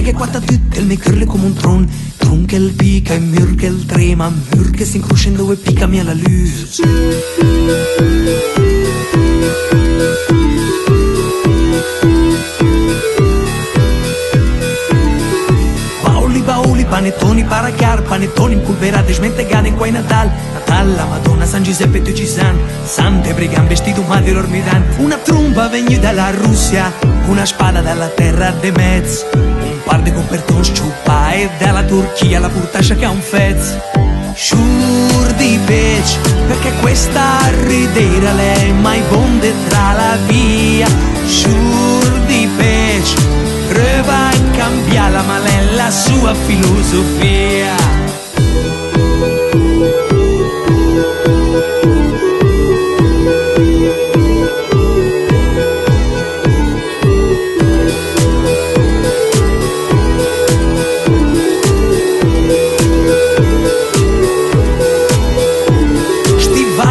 che quatta tutte il mio cuore come un tron che il pica e mur che il trema, mur che si incrocia in dove pica mia la luce. Bauli, panettoni, paracar, panettoni impolverati, smentegati in qua in Natal. La Madonna, San Giuseppe e Gisan, sante brigane, vestito madre ormidan. Una tromba venuta dalla Russia, una spada dalla terra de Metz, un par di copertoni sciuppa e dalla Turchia la purtascia che ha un fez. Sciur di pece, perché questa ridera lei mai bonde tra la via. Sciur di pece, prova a cambiare la malella sua filosofia.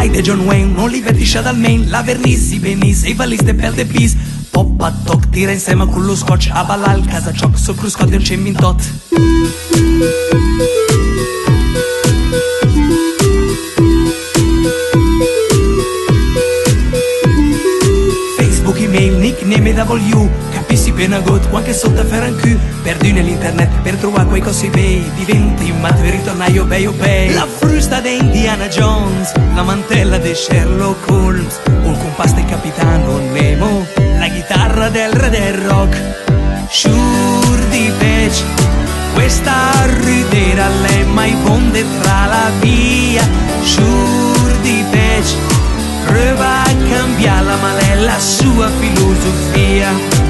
De John Wayne, Oliver di Shadow Main, la Vernisi, Benisse, i valisi de Belle de Peace. Poppa toc, tira insieme con lo scotch, a ballare il casa ciò, so cruscotto e un cemmintot. Facebook, email, nickname e W, capissi pena got, qualche sotto a fare un Q. Perdi nell'internet per trovare quei cosi bei, diventi matto e ritornai obey. La frusta di Indiana Jones, la mantella di Sherlock Holmes, un compasto del capitano Nemo, la chitarra del re del rock. Sciur di pece, questa ridera lei mai bonde tra la via. Sciur di pece, prova a cambiare la malella sua filosofia.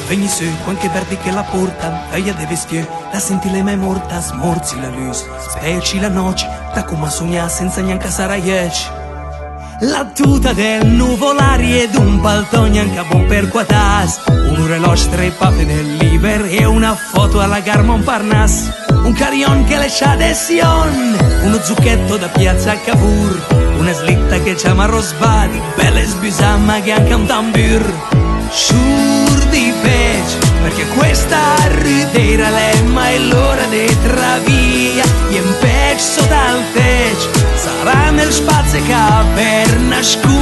Vegni su, qualche verdi che la porta, veglia de vestier, la senti le mai morta, smorzi la luce, speci la noce, da come sogna senza neanche saraieci. La tuta del nuvolari ed un paltogno anche buon per quatas, un reloj tre pappe del liber e una foto alla Gare Montparnasse, un carillon che le scia de Sion, uno zucchetto da piazza Cavour, una slitta che chiama Rosbadi, belle sbisamma che anche un tambur. Sciur di pece, perché questa ridera lei mai l'ora di travia. E in pece sotto al tec sarà nel spazio che per nascondere